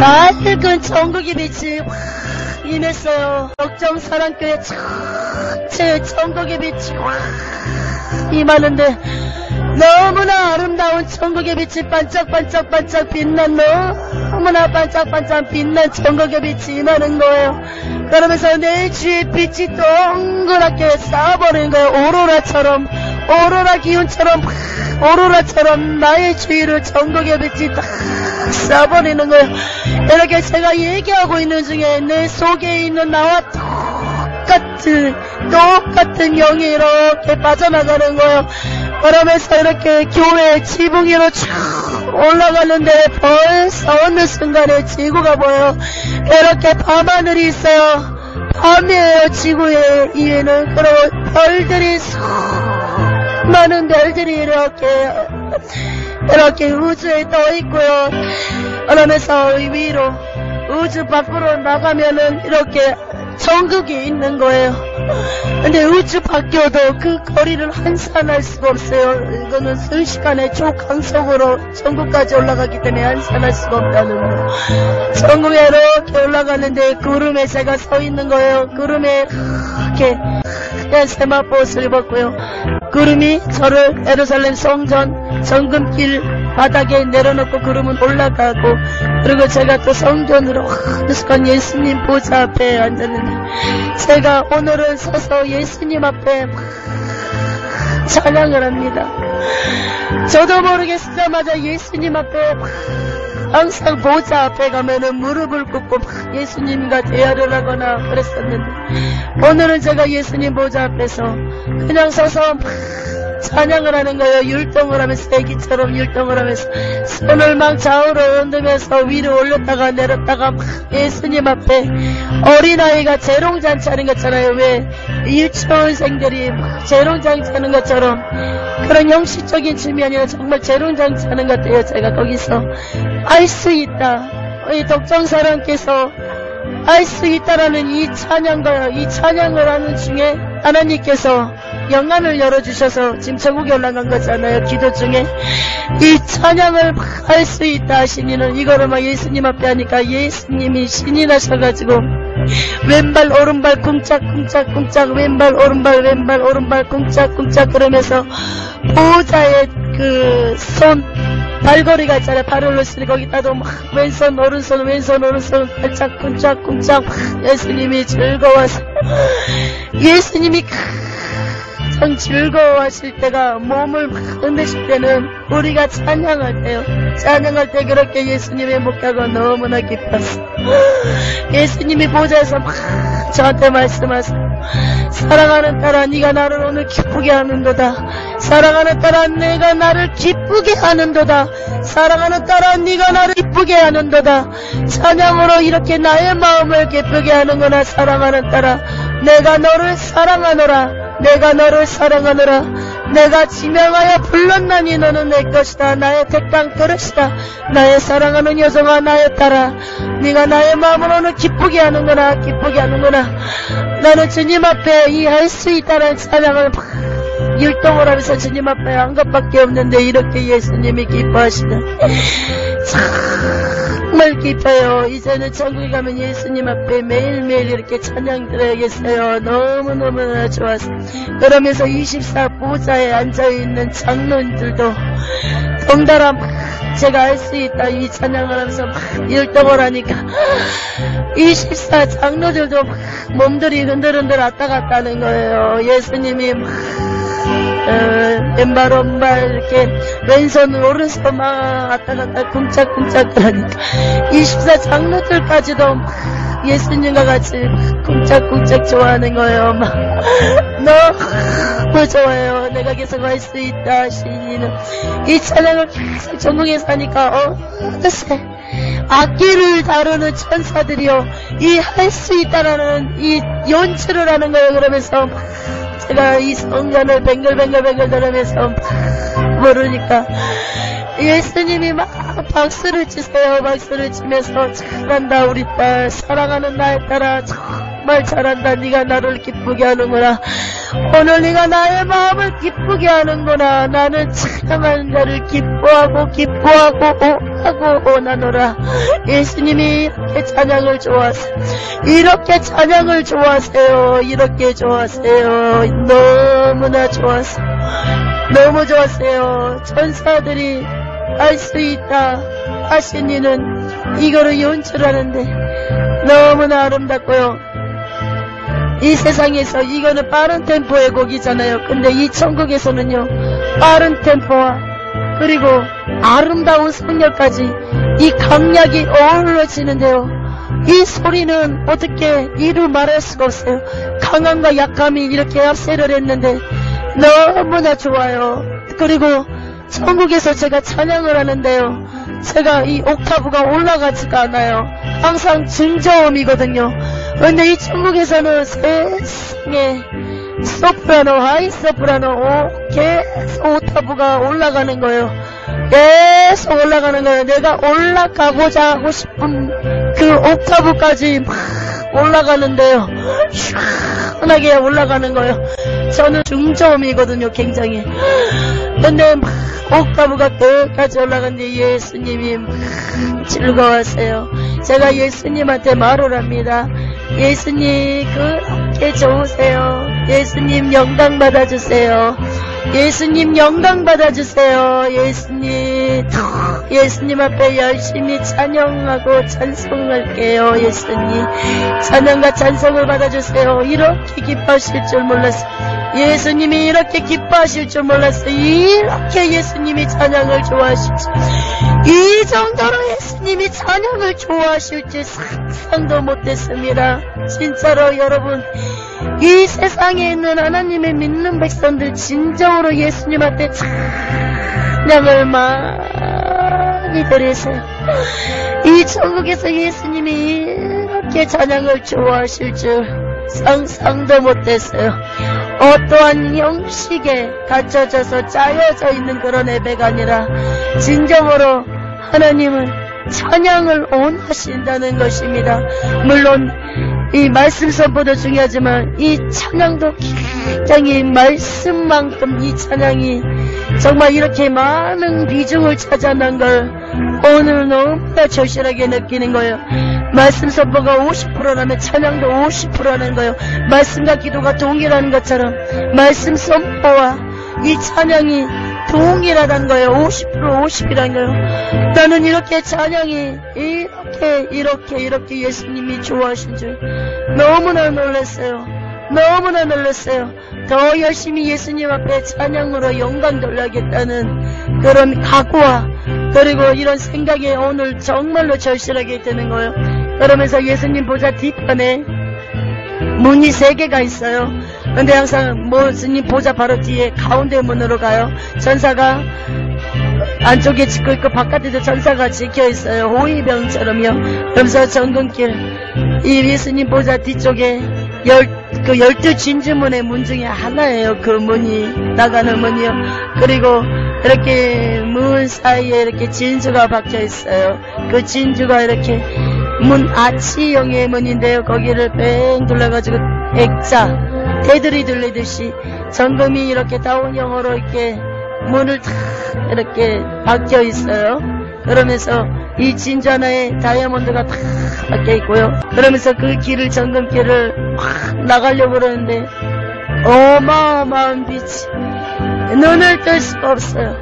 맑은 천국의 빛이 확 임했어요. 덕정사랑교회 전체 천국의 빛이 확 임하는데 너무나 아름다운 천국의 빛이 반짝반짝반짝 빛난, 너무나 반짝반짝 빛난 천국의 빛이 임하는 거예요. 그러면서 내 주위에 빛이 동그랗게 쌓아버리는 거예요. 오로라처럼, 오로라 기운처럼, 오로라처럼 나의 주위를 천국의 빛이 딱 쌓아버리는 거예요. 이렇게 제가 얘기하고 있는 중에 내 속에 있는 나와 똑같은 영이 이렇게 빠져나가는 거예요. 그러면서 이렇게 교회 지붕 위로 쭉 올라가는데 벌써 어느 순간에 지구가 보여요. 이렇게 밤하늘이 있어요. 밤이에요. 지구 위에는. 그리고 별들이 많은 별들이 이렇게 우주에 떠 있고요. 그러면서 위로 우주 밖으로 나가면은 이렇게 천국이 있는 거예요. 근데 우주 밖에도 그 거리를 한산할 수가 없어요. 이거는 순식간에 초강속으로 천국까지 올라가기 때문에 한산할 수가 없다는 거예요. 천국에 이렇게 올라가는데 구름에 제가 서 있는 거예요. 구름에 이렇게 세마포옷을 입었고요. 구름이 저를 예루살렘 성전 정금길 바닥에 내려놓고 구름은 올라가고, 그리고 제가 또 성전으로 어느 순간 예수님 보좌 앞에 앉았는데, 제가 오늘은 서서 예수님 앞에 찬양을 합니다. 저도 모르게 쓰자마자 예수님 앞에 항상 보좌 앞에 가면은 무릎을 꿇고 예수님과 대화를 하거나 그랬었는데, 오늘은 제가 예수님 보좌 앞에서 그냥 서서 찬양을 하는 거예요. 율동을 하면서, 애기처럼 율동을 하면서 손을 막 좌우로 흔들면서 위로 올렸다가 내렸다가 예수님 앞에 어린아이가 재롱잔치 하는 것잖아요. 왜 유치원생들이 재롱잔치 하는 것처럼 그런 형식적인 춤이 아니라 정말 재롱잔치 하는 것 같아요. 제가 거기서 알 수 있다, 이 덕정사랑께서 알 수 있다라는 이 찬양과 이 찬양을 하는 중에 하나님께서 영안을 열어주셔서 지금 천국에 올라간 거잖아요. 기도 중에 이 찬양을 할 수 있다 하시니는 이거를 막 예수님 앞에 하니까 예수님이 신이 나셔가지고 왼발 오른발 쿵짝쿵짝쿵짝, 왼발 오른발 쿵짝쿵짝 그러면서 보호자의 그 손 발걸이가 있잖아요. 발을 놓으시니 거기다도 막 왼손 오른손 발짝 쿵짝쿵짝 예수님이 즐거워서, 예수님이 가장 즐거워하실 때가, 몸을 막 흔드실 때는 우리가 찬양할 때요. 찬양할 때 그렇게 예수님의 목각은 너무나 기뻤어. 예수님이 보좌에서 막 저한테 말씀하세요. 사랑하는 딸아, 네가 나를 오늘 기쁘게 하는도다. 사랑하는 딸아, 내가 나를 기쁘게 하는도다. 사랑하는 딸아, 네가 나를 기쁘게 하는도다. 찬양으로 이렇게 나의 마음을 기쁘게 하는구나. 사랑하는 딸아, 내가 너를 사랑하노라. 내가 너를 사랑하노라. 내가 지명하여 불렀나니 너는 내 것이다. 나의 택당 그릇이다. 나의 사랑하는 여성아, 나의 딸아, 네가 나의 마음을 오늘 기쁘게 하는구나. 기쁘게 하는구나. 나는 주님 앞에 이 할 수 있다는 찬양을 율동을 하면서 주님 앞에 한 것밖에 없는데 이렇게 예수님이 기뻐하시다. 정말 기뻐요. 이제는 천국에 가면 예수님 앞에 매일매일 이렇게 찬양 드려야겠어요. 너무너무나 좋아서. 그러면서 24 보좌에 앉아있는 장로님들도 덩달아 제가 할 수 있다 이 찬양을 하면서 율동을 하니까 24 장로들도 몸들이 흔들흔들 왔다 갔다 하는 거예요. 예수님이 왼발 오른발 이렇게 왼손 오른손 막 왔다 갔다 쿵짝쿵짝 하니까 24 장로들까지도 예수님과 같이 쿵짝쿵짝 좋아하는 거예요. 막 너무 좋아요. 내가 계속 할 수 있다 하시니는 이 찬양을 계속 전공해서 하니까 어느새 악기를 다루는 천사들이요, 이 할 수 있다라는 이 연주를 하는 거예요. 그러면서 제가 이 성전을 뱅글뱅글 돌면서 모르니까 예수님이 막 박수를 치세요. 박수를 치면서 잘한다 우리 딸, 사랑하는 나의 딸아, 정말 잘한다. 네가 나를 기쁘게 하는구나. 오늘 네가 나의 마음을 기쁘게 하는구나. 나는 찬양하는 자를 기뻐하고 원하노라. 예수님이 이렇게 찬양을 좋아하세요. 이렇게 찬양을 좋아하세요. 이렇게 좋아하세요. 너무나 좋아하세요. 너무 좋았어요. 천사들이 알 수 있다 하신 이는 이거를 연출하는데 너무나 아름답고요. 이 세상에서 이거는 빠른 템포의 곡이잖아요. 근데 이 천국에서는요, 빠른 템포와 그리고 아름다운 성녀까지 이 강약이 어우러지는데요. 이 소리는 어떻게 이루 말할 수가 없어요. 강함과 약함이 이렇게 합세를 했는데 너무나 좋아요. 그리고 천국에서 제가 찬양을 하는데요, 제가 이 옥타브가 올라가지가 않아요. 항상 중저음이거든요. 근데 이 천국에서는 세상에 소프라노, 하이 소프라노 계속 옥타브가 올라가는 거예요. 계속 올라가는 거예요. 내가 올라가고자 하고 싶은 그 옥타브까지 막 올라가는데요. 시원하게 올라가는 거예요. 저는 중저음이거든요, 굉장히. 근데 막 옥타브가 끝까지 올라가는데 예수님이 막 즐거워하세요. 제가 예수님한테 말을 합니다. 예수님 그렇게 좋으세요. 예수님 영광 받아주세요. 예수님 영광 받아주세요. 예수님 앞에 열심히 찬양하고 찬송할게요. 예수님 찬양과 찬송을 받아주세요. 이렇게 기뻐하실 줄 몰랐어요. 예수님이 이렇게 기뻐하실 줄 몰랐어요. 이렇게 예수님이 찬양을 좋아하실 줄, 이 정도로 예수님이 찬양을 좋아하실 줄 상상도 못했습니다. 진짜로 여러분, 이 세상에 있는 하나님의 믿는 백성들 진정으로 예수님한테 찬양을 많이 드리세요. 이 천국에서 예수님이 이렇게 찬양을 좋아하실 줄 상상도 못했어요. 어떠한 형식에 갖춰져서 짜여져 있는 그런 예배가 아니라 진정으로 하나님은 찬양을 원하신다는 것입니다. 물론 이 말씀 선포도 중요하지만 이 찬양도 굉장히 말씀만큼 이 찬양이 정말 이렇게 많은 비중을 차지하는 걸 오늘 너무나 절실하게 느끼는 거예요. 말씀 선포가 50%라면 찬양도 50%라는 거예요. 말씀과 기도가 동일한 것처럼 말씀 선포와 이 찬양이 동일하다는 거예요. 50% 50이라는 거예요. 나는 이렇게 찬양이 이렇게 예수님이 좋아하신 줄 너무나 놀랐어요. 너무나 놀랐어요. 더 열심히 예수님 앞에 찬양으로 영광 돌려야겠다는 그런 각오와 그리고 이런 생각이 오늘 정말로 절실하게 드는 거예요. 그러면서 예수님 보좌 뒤편에 문이 3개가 있어요. 근데 항상 예수님 보좌 바로 뒤에 가운데 문으로 가요. 전사가 안쪽에 지켜 있고 바깥에도 전사가 지켜 있어요. 호위병처럼요. 그러면서 정근길 이 예수님 보좌 뒤쪽에 12진주문의 문 중에 하나예요. 그 문이 나가는 문이요. 그리고 이렇게 문 사이에 이렇게 진주가 박혀 있어요. 그 진주가 이렇게 문 아치형의 문인데요. 거기를 뺑 둘러가지고 액자 대들이 들리듯이 정금이 이렇게 다운형으로 이렇게 문을 탁 이렇게 박혀 있어요. 그러면서 이 진주 하나에 다이아몬드가 탁 박혀 있고요. 그러면서 그 길을 정금길을 확 나가려고 그러는데 어마어마한 빛이 눈을 뜰 수가 없어요.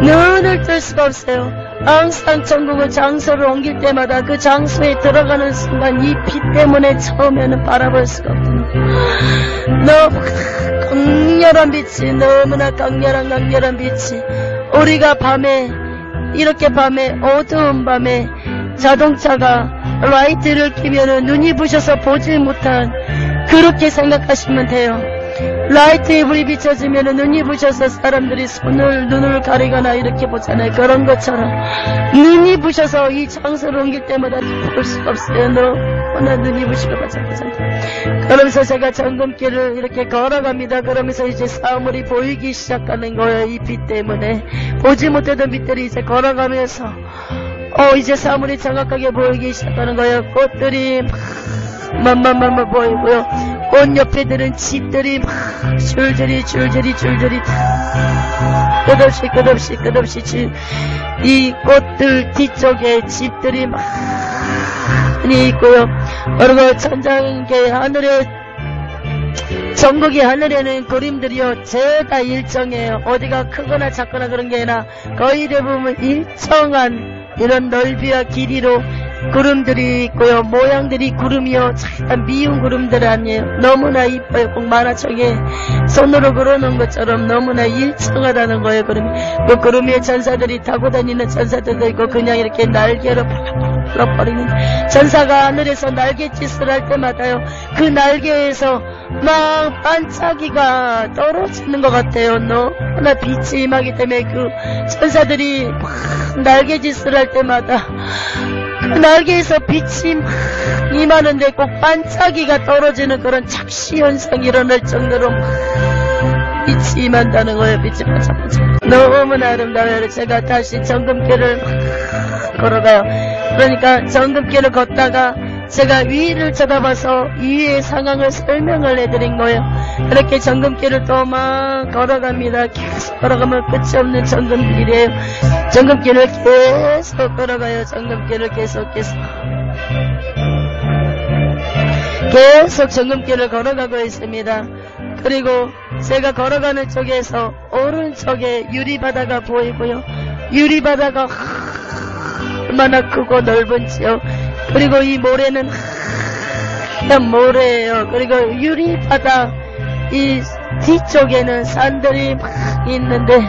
눈을 뜰 수가 없어요. 항상 천국은 장소를 옮길 때마다 그 장소에 들어가는 순간 이 빛 때문에 처음에는 바라볼 수가 없거든요. 너무 강렬한 빛이, 너무나 강렬한 빛이, 우리가 밤에 이렇게 밤에 어두운 밤에 자동차가 라이트를 켜면은 눈이 부셔서 보지 못한, 그렇게 생각하시면 돼요. 라이트에 불이 비춰지면 눈이 부셔서 사람들이 눈을 가리거나 이렇게 보잖아요. 그런 것처럼 눈이 부셔서 이 장소를 옮길 때마다 볼 수가 없어요. 너무나 눈이 부시고 바짝바짝. 그러면서 제가 정금길을 이렇게 걸어갑니다. 그러면서 이제 사물이 보이기 시작하는 거예요. 이 빛 때문에 보지 못하던 빛들이 이제 걸어가면서 이제 사물이 정확하게 보이기 시작하는 거예요. 꽃들이 막 만만만만 보이고요. 꽃 옆에들은 집들이 막 줄줄이 끝없이 이 꽃들 뒤쪽에 집들이 많이 있고요. 그리고 천장계 하늘에 전국의 하늘에는 그림들이요 죄다 일정해요. 어디가 크거나 작거나 그런 게 아니라 거의 대부분 일정한 이런 넓이와 길이로 구름들이 있고요. 모양들이 구름이요 참 미운 구름들 아니에요. 너무나 이뻐요. 꼭 만화책에 손으로 그려놓은 것처럼 너무나 일정하다는 거예요. 그 구름 위에 전사들이 타고 다니는 전사들도 있고 그냥 이렇게 날개로 풀어버리는 전사가 하늘에서 날갯짓을 할 때마다요 그 날개에서 막 반짝이가 떨어지는 것 같아요. 너무나 빛이 임하기 때문에 그 전사들이 막 날갯짓을 할 때마다 그 날개에서 빛이 막 임하는데 꼭 반짝이가 떨어지는 그런 착시 현상이 일어날 정도로 막 빛이 임한다는 거예요. 빛이 반짝반짝. 너무나 아름다워요. 제가 다시 정금길을 막 걸어가요. 그러니까 정금길을 걷다가 제가 위를 쳐다봐서 위의 상황을 설명을 해드린 거예요. 이렇게 정금길을 또 막 걸어갑니다. 계속 걸어가면 끝이 없는 정금길이에요. 정금길을 계속 걸어가요. 정금길을 계속 정금길을 걸어가고 있습니다. 그리고 제가 걸어가는 쪽에서 오른쪽에 유리바다가 보이고요. 유리바다가 얼마나 크고 넓은지요. 그리고 이 모래는 하얀 모래예요. 그리고 유리바다 이 뒤쪽에는 산들이 막 있는데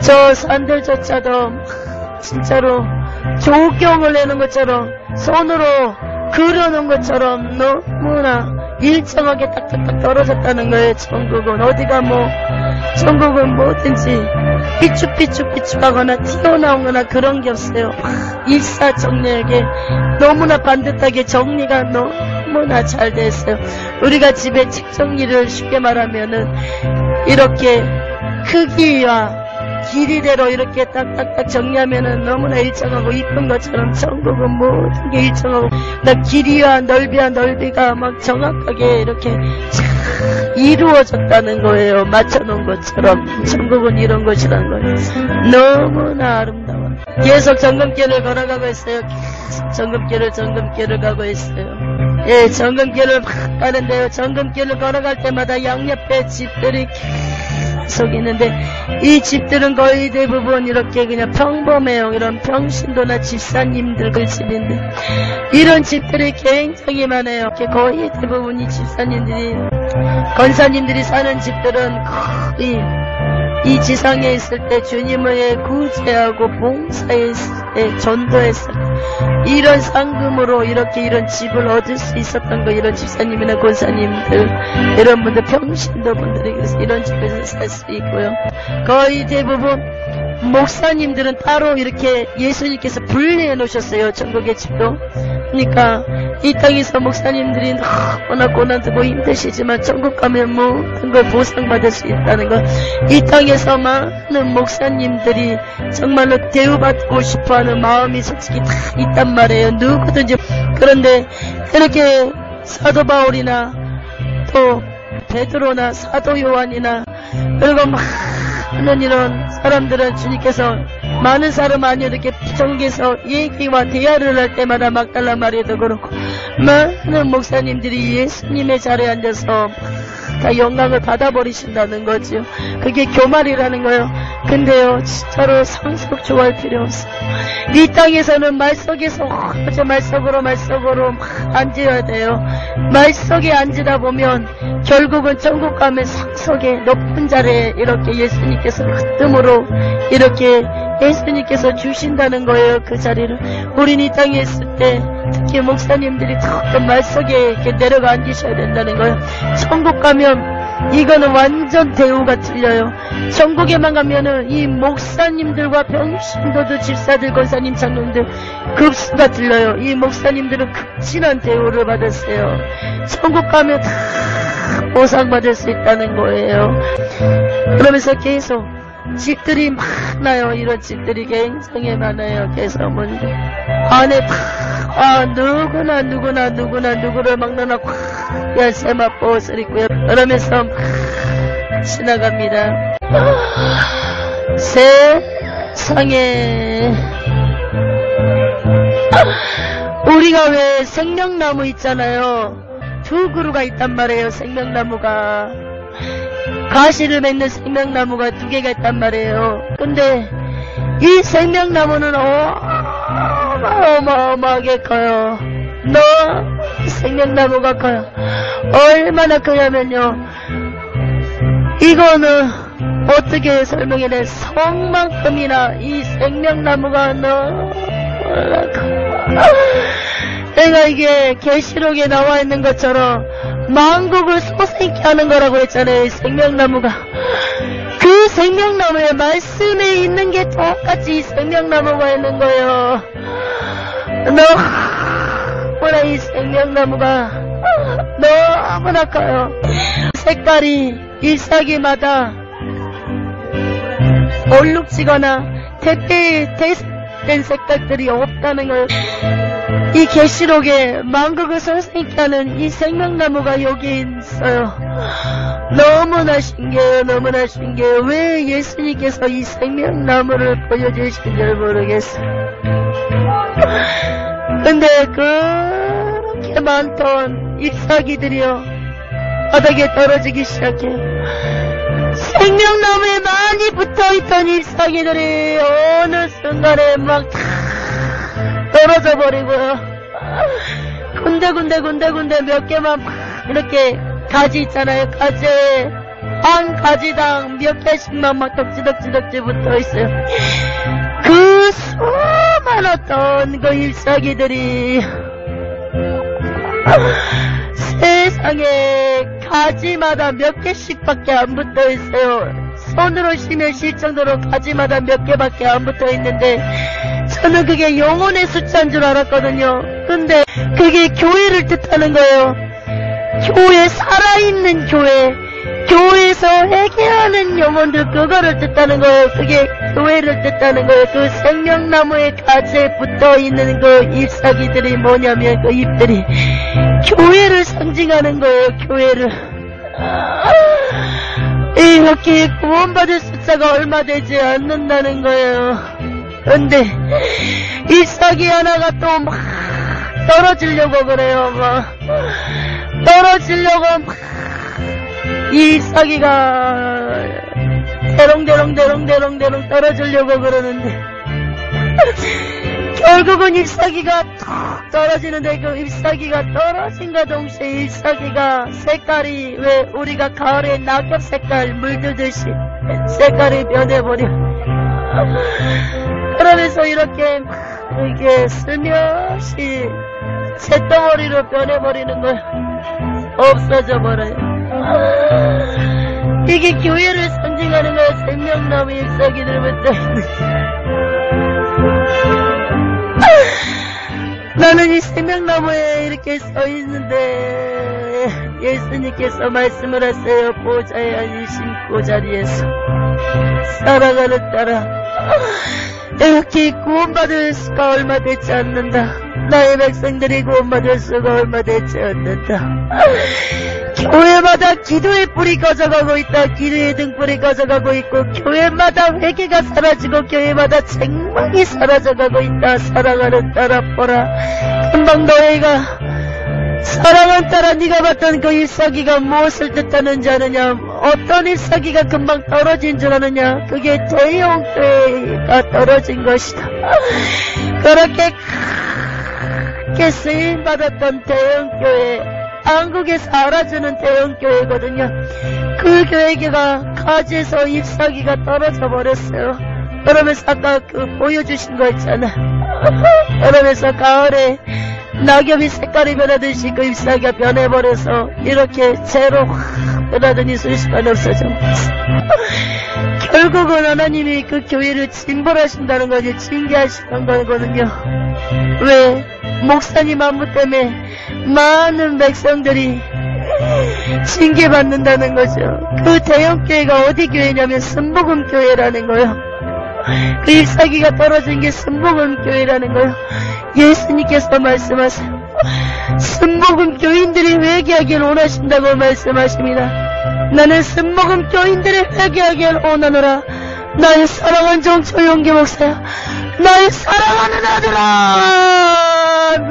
저 산들조차도 진짜로 조경을 내는 것처럼 손으로 그려놓은 것처럼 너무나 일정하게 딱딱딱 떨어졌다는 거예요. 천국은 어디가 천국은 뭐든지 삐쭉하거나 튀어나오거나 그런 게 없어요. 일사정리하게 너무나 반듯하게 정리가 너무나 잘 됐어요. 우리가 집에 책 정리를 쉽게 말하면은 이렇게 크기와 길이대로 이렇게 딱딱딱 정리하면은 너무나 일정하고 이쁜 것처럼 천국은 모든 게 일정하고 길이와 넓이가 막 정확하게 이렇게 이루어졌다는 거예요. 맞춰놓은 것처럼 천국은 이런 것이라는 거예요. 너무나 아름다워. 계속 정금길을 걸어가고 있어요. 계속 정금길을 가고 있어요. 예, 정금길을 막 가는데요. 정금길을 걸어갈 때마다 양옆에 집들이 계속 있는데 이 집들은 거의 대부분 이렇게 그냥 평범해요. 이런 평신도나 집사님들 그 집인데 이런 집들이 굉장히 많아요. 이렇게 거의 대부분 이 집사님들이 권사님들이 사는 집들은 거의 이 지상에 있을 때 주님의 구제하고 봉사했을 때 전도했을 때 이런 상금으로 이렇게 이런 집을 얻을 수 있었던 거 이런 집사님이나 권사님들 이런 분들 평신도 분들이 이런 집에서 살 수 있고요. 거의 대부분 목사님들은 따로 이렇게 예수님께서 분리해 놓으셨어요. 전국의 집도. 그러니까 이 땅에서 목사님들이 너무나 고난되고 힘드시지만 천국 가면 모든 걸 보상받을 수 있다는 것. 이 땅에서 많은 목사님들이 정말로 대우받고 싶어하는 마음이 솔직히 다 있단 말이에요. 누구든지. 그런데 이렇게 사도 바울이나 또 베드로나 사도 요한이나 그리고 많은 이런 사람들은 주님께서 많은 사람 아니요 이렇게 전국에서 얘기와 대화를 할 때마다 막달라 마리아도 그렇고 많은 목사님들이 예수님의 자리에 앉아서 다 영광을 받아버리신다는 거죠. 그게 교말이라는 거예요. 근데요 진짜로 상속 좋아할 필요 없어요. 이 땅에서는 말 속에서 말속으로 막 앉아야 돼요. 말 속에 앉으다 보면 결국은 천국 가면 상속의 높은 자리에 이렇게 예수님께서 흠으로 이렇게 예수님께서 주신다는 거예요. 그 자리를. 우린 이 땅에 있을 때 특히 목사님들이 더욱더 말 속에 이렇게 내려가 앉으셔야 된다는 거예요. 천국 가면 이거는 완전 대우가 틀려요. 천국에만 가면은 이 목사님들과 평신도들, 집사들, 권사님, 장로님들 급수가 틀려요. 이 목사님들은 극진한 대우를 받았어요. 천국 가면 다 보상받을 수 있다는 거예요. 그러면서 계속 집들이 많아요. 이런 집들이 굉장히 많아요. 개서문 안에 다 누구나 누구를 막 넣어놓고 열쇠 맛보옷을 입고요. 그러면서 막 지나갑니다. 세상에 우리가 왜 생명나무 있잖아요. 두 그루가 있단 말이에요. 생명나무가 가시를 맺는 생명나무가 두 개가 있단 말이에요. 근데 이 생명나무는 어마어마하게 커요. 생명나무가 커요. 얼마나 크냐면요, 이거는 어떻게 설명해야 성만큼이나 이 생명나무가 너무 커요. 내가 이게 계시록에 나와 있는 것처럼 만국을 솟아있게 하는 거라고 했잖아요. 이 생명나무가. 그 생명나무에 말씀에 있는 게 똑같이 이 생명나무가 있는 거예요. 너무나 이 생명나무가 너무나 커요. 색깔이 잎사귀마다 얼룩지거나 대된 색깔들이 없다는 거예요. 이 계시록에 만국을 솟아있게 하는 이 생명나무가 여기 있어요. 너무나 신기해요. 너무나 신기해요. 왜 예수님께서 이 생명나무를 보여주신 줄 모르겠어요. 근데 그렇게 많던 잎사귀들이요, 바닥에 떨어지기 시작해요. 생명나무에 많이 붙어있던 잎사귀들이 어느 순간에 막 다 떨어져 버리고요. 군데 몇 개만 막 이렇게 가지 있잖아요. 가지에 한 가지당 몇 개씩만 막 덕지덕지 붙어 있어요. 그 수많았던 그 잎사귀들이 세상에 가지마다 몇 개씩밖에 안 붙어 있어요. 손으로 쉬면 쉴 정도로 가지마다 몇 개밖에 안 붙어 있는데, 저는 그게 영혼의 숫자인 줄 알았거든요. 근데 그게 교회를 뜻하는 거예요. 교회, 살아있는 교회, 교회에서 회개하는 영혼들, 그거를 뜻하는 거예요. 그게 교회를 뜻하는 거예요. 그 생명나무의 가지에 붙어있는 그 잎사귀들이 뭐냐면, 그 잎들이 교회를 상징하는 거예요. 교회를. 이렇게 구원받을 숫자가 얼마 되지 않는다는 거예요. 근데 잎사귀 하나가 또 막 떨어지려고 그래요. 막 떨어지려고 막 이 잎사귀가 대롱대롱 떨어지려고 그러는데 결국은 잎사귀가 툭 떨어지는데, 그 잎사귀가 떨어진과 동시에 잎사귀가 색깔이, 왜 우리가 가을에 낙엽 색깔 물들듯이 색깔이 변해버려. 그러면서 이렇게 슬며시 잿덩어리로 변해버리는 거야. 없어져 버려요. 이게 교회를 상징하는 거야. 생명나무 잎사귀들부터. 나는 이 생명나무에 이렇게 서 있는데 예수님께서 말씀을 하세요. 보좌에 앉으신 그 자리에서 살아가는 따라 이렇게 구원받을 수가 얼마 되지 않는다. 나의 백성들이 구원받을 수가 얼마 되지 않는다. 교회마다 기도의 뿔이 꺼져가고 있다. 기도의 등불이 꺼져가고 있고, 교회마다 회개가 사라지고, 교회마다 책망이 사라져가고 있다. 사랑하는 딸아, 보라. 금방 너희가 사랑하는 딸아, 네가 봤던 그 잎사귀가 무엇을 뜻하는지 아느냐? 어떤 잎사귀가 금방 떨어진 줄 아느냐? 그게 대형교회가 떨어진 것이다. 그렇게 크게 쓰임받았던 대형교회, 한국에서 알아주는 대형교회거든요. 그 교회가 가지에서 잎사귀가 떨어져 버렸어요. 그러면서 아까 그 보여주신 거 있잖아. 그러면서 가을에 낙엽이 색깔이 변하듯이 그 잎사귀가 변해버려서 이렇게 재로 확 변하더니 순식간에 없어져. 결국은 하나님이 그 교회를 징벌하신다는 거지, 징계하시는 거거든요. 왜? 목사님 안부 때문에 많은 백성들이 징계받는다는 거죠. 그 대형교회가 어디 교회냐면 순복음교회라는 거예요. 그 잎사귀가 떨어진 게 순복음교회라는 거예요. 예수님께서 말씀하세요. 순복음교인들이 회개하길 원하신다고 말씀하십니다. 나는 순복음교인들이 회개하길 원하노라. 나의 사랑하는 종 조용기 목사야. 나의 사랑하는 아들아,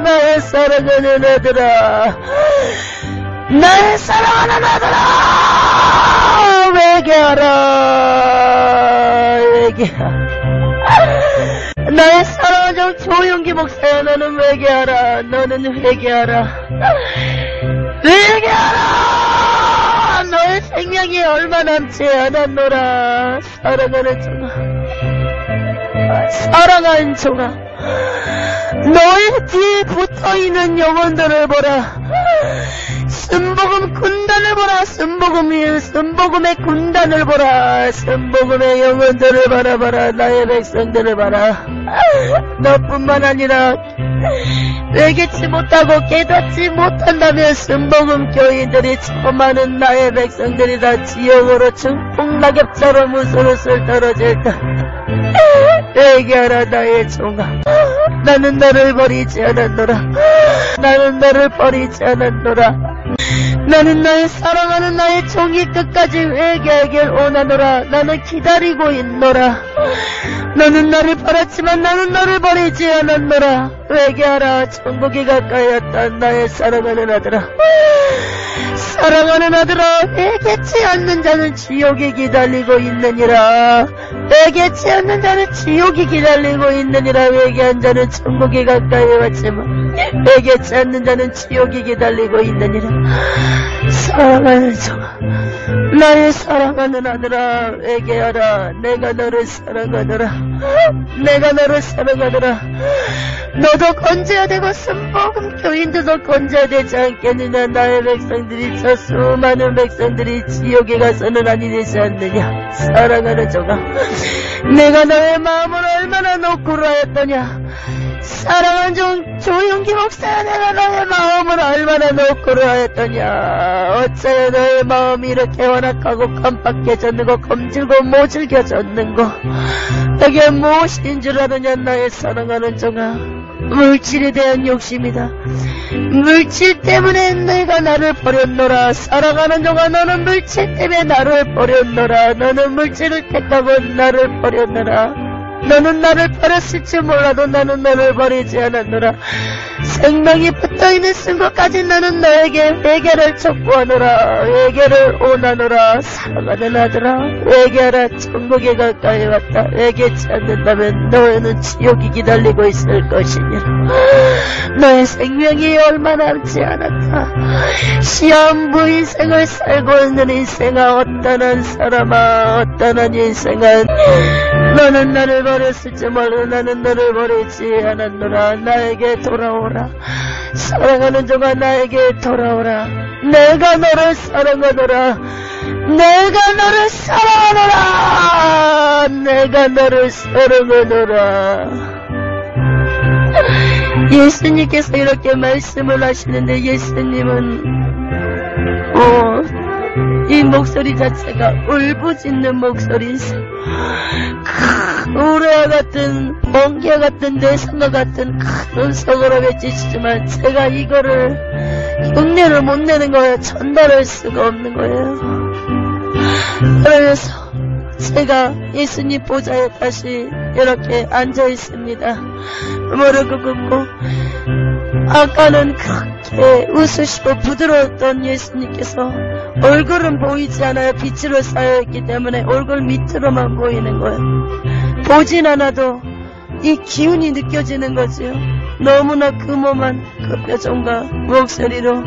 나의 사랑하는 아들아, 나의 사랑하는 아들아, 회개하라, 회개하라. 나의 사랑하는 종 조용기 목사야. 너는 회개하라. 너는 회개하라. 회개하라. 너의 생명이 얼마 남지 않았노라. 사랑하는 종아, 사랑하는 종아, 너의 뒤에 붙어있는 영혼들을 보라. 순복음 군단을 보라. 순복음의 군단을 보라. 순복음의 영혼들을 바라봐라. 나의 백성들을 봐라. 너뿐만 아니라 외겠지 못하고 깨닫지 못한다면 순복음 교인들이 처음하는 나의 백성들이 다 지옥으로 증폭낙엽처럼 우슬우슬 떨어질다. 회개하라 나의 종아. 나는 너를 버리지 않았노라. 나는 너를 버리지 않았노라. 나는 나의 사랑하는 나의 종이 끝까지 회개하길 원하노라. 나는 기다리고 있노라. 너는 나를 버렸지만 나는 너를 버리지 않았노라. 회개하라. 천국이 가까이 왔다. 나의 사랑하는 아들아, 사랑하는 아들아, 회개치 않는 자는 지옥이 기다리고 있느니라. 회개치 않는 자는 지옥이 기다리고 있느니라. 회개한 자는 천국이 가까이 왔지만 회개치 않는 자는 지옥이 기다리고 있느니라. 사랑하는 종아, 나의 사랑하는 아들아, 회개하라. 내가 너를 사랑하노라. 내가 너를 사랑하노라. 너도 건져야 되고 순복음 교인들도 건져야 되지 않겠느냐. 나의 백성들이, 저 수많은 백성들이 지옥에 가서는 아니 되지 않느냐. 사랑하는 종아, 내가 너의 마음을 얼마나 노크로 하였더냐. 사랑하는 종 조용기 목사야, 내가 너의 마음을 얼마나 노크로 하였더냐. 어째야 너의 마음이 이렇게 완악하고 깜빡해졌는고 검질고 모질겨졌는고. 내게 무엇인 줄 아느냐. 나의 사랑하는 종아, 물질에 대한 욕심이다. 물질 때문에 내가 나를 버렸노라. 사랑하는 종아, 너는 물질 때문에 나를 버렸노라. 너는 물질을 택하고 나를 버렸노라. 너는 나를 버렸을지 몰라도 나는 너를 버리지 않았노라. 생명이 붙어있는 순간까지 나는 너에게 회개를 촉구하노라. 회개를 원하노라. 사랑하는 아들아, 회개하라. 천국에 가까이 왔다. 회개치 않는다면 너는 지옥이 기다리고 있을 것이니라. 너의 생명이 얼마 남지 않았다. 시한부 인생을 살고 있는 인생아, 어떠한 사람아, 어떠한 인생아, 너는 나를 버렸을지 몰라도 나는 너를 버리지 않았노라. 나에게 돌아오라. 사랑하는 종아, 나에게 돌아오라. 내가 너를 사랑하노라. 내가 너를 사랑하노라. 내가 너를 사랑하노라. 예수님께서 이렇게 말씀을 하시는데, 예수님은 이 목소리 자체가 울부짖는 목소리세요. 우레와 같은, 번개와 같은, 내성과 같은 큰 음성으로 외치시지만 제가 이거를 흉내를 못 내는 거예요. 전달할 수가 없는 거예요. 그래서 제가 예수님 보좌에 다시 이렇게 앉아 있습니다. 무릎 꿇고, 아까는 그렇게 웃으시고 부드러웠던 예수님께서 얼굴은 보이지 않아요. 빛으로 쌓여있기 때문에 얼굴 밑으로만 보이는 거예요. 보진 않아도 이 기운이 느껴지는 거지요. 너무나 금엄한 그 표정과 목소리로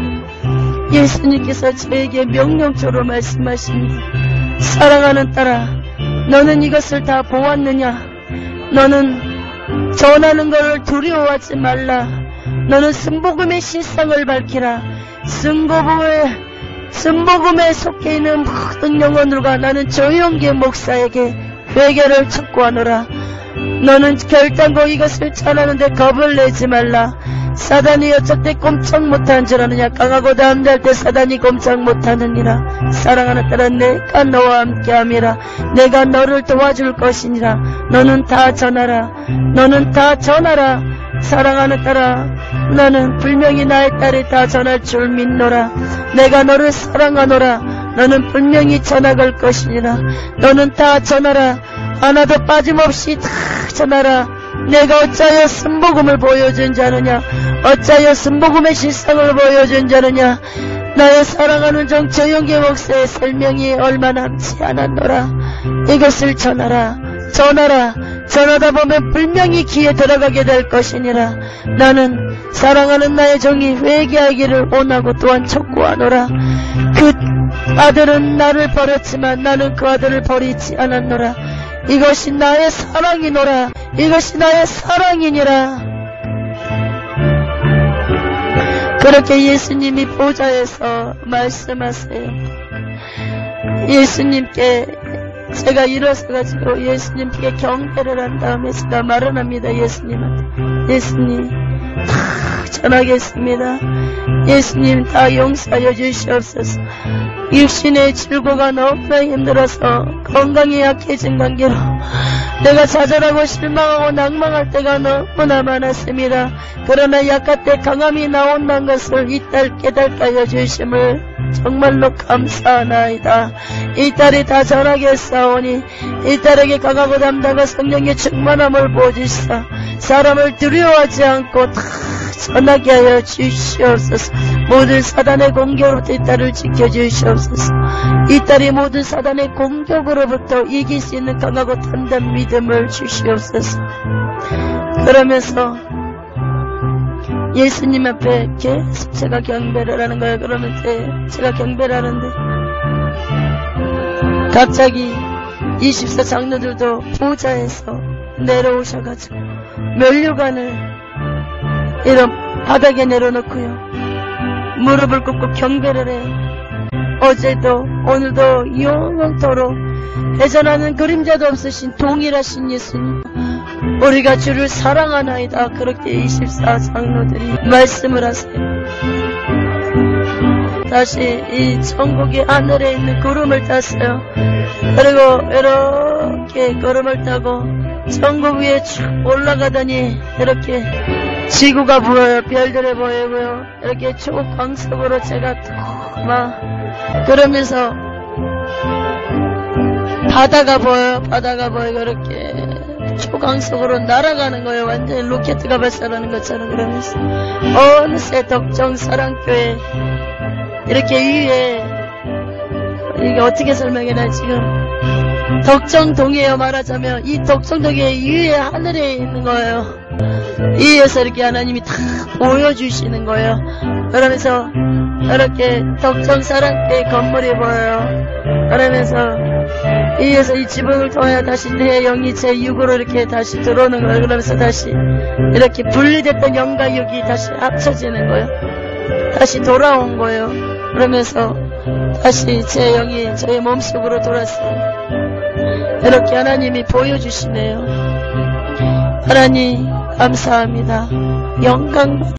예수님께서 저에게 명령조로 말씀하십니다. 사랑하는 딸아, 너는 이것을 다 보았느냐? 너는 전하는 걸 두려워하지 말라. 너는 순복음의 실상을 밝히라. 순복음에 속해 있는 모든 영혼들과 나는 조용기 목사에게 회개를 촉구하노라. 너는 결단코 이것을 전하는데 겁을 내지 말라. 사단이 어쩔 때 꼼짝 못하는 줄 아느냐. 강하고 담대할 때 사단이 꼼짝 못하느니라. 사랑하는 딸아, 내가 너와 함께함이라. 내가 너를 도와줄 것이니라. 너는 다 전하라. 너는 다 전하라. 사랑하는 딸아, 너는 분명히 나의 딸이 다 전할 줄 믿노라. 내가 너를 사랑하노라. 너는 분명히 전하갈 것이니라. 너는 다 전하라. 하나도 빠짐없이 다 전하라. 내가 어찌하여 순복음을 보여준 자느냐. 어찌하여 순복음의 실상을 보여준 자느냐. 나의 사랑하는 종 조용기 목사의 설명이 얼마 남지 않았노라. 이것을 전하라. 전하라. 전하다 보면 분명히 귀에 들어가게 될 것이니라. 나는 사랑하는 나의 종이 회개하기를 원하고 또한 촉구하노라. 그 아들은 나를 버렸지만 나는 그 아들을 버리지 않았노라. 이것이 나의 사랑이노라. 이것이 나의 사랑이니라. 그렇게 예수님이 보좌에서 말씀하세요. 예수님께 제가 일어서가지고 예수님께 경배를 한 다음에 제가 말을 합니다. 예수님한테. 예수님 다 전하겠습니다. 예수님 다 용서하여 주시옵소서. 육신의 질고가 너무나 힘들어서 건강이 약해진 관계로 내가 좌절하고 실망하고 낭망할 때가 너무나 많았습니다. 그러나 약할 때 강함이 나온다는 것을 이 딸 깨닫게 하여 주심을 정말로 감사하나이다. 이 딸이 다 전하겠사오니 이 딸에게 강하고 담대한 성령의 충만함을 보여주시사 사람을 두려워하지 않고 다 전하게 하여 주시옵소서. 모든 사단의 공격으로부터 이 딸을 지켜주시옵소서. 이 딸이 모든 사단의 공격으로부터 이길 수 있는 강하고 단단한 믿음을 주시옵소서. 그러면서 예수님 앞에 계속 제가 경배를 하는 거예요. 그러면 제가 경배를 하는데 갑자기 24 장로들도 보좌에서 내려오셔가지고 면류관을 이런 바닥에 내려놓고요. 무릎을 꿇고 경배를 해요. 어제도 오늘도 영원토록 대전하는 그림자도 없으신 동일하신 예수님, 우리가 주를 사랑하나이다. 그렇게 24 장로들이 말씀을 하세요. 다시 이 천국의 하늘에 있는 구름을 탔어요. 그리고 이렇게 구름을 타고 천국 위에 쭉 올라가더니 이렇게 지구가 보여요. 별들이 보이고요. 이렇게 초광석으로 제가 막 그러면서 바다가 보여요. 바다가 보이고 이렇게 초광석으로 날아가는 거예요. 완전히 로켓가 발사하는 것처럼. 그러면서 어느새 덕정사랑교회 이렇게 위에 이게 어떻게 설명해나 지금 덕정동이에요. 말하자면 이 덕정동의 위에 하늘에 있는 거예요. 위에서 이렇게 하나님이 다 보여주시는 거예요. 그러면서 이렇게 덕정사랑교회 건물이 보여요. 그러면서 위에서 이 지붕을 통해 다시 내 영이 제 육으로 이렇게 다시 들어오는 거예요. 그러면서 다시 이렇게 분리됐던 영과 육이 다시 합쳐지는 거예요. 다시 돌아온 거예요. 그러면서 다시 제 영이 저의 몸속으로 돌았어요. 이렇게 하나님이 보여주시네요. 하나님 감사합니다. 영광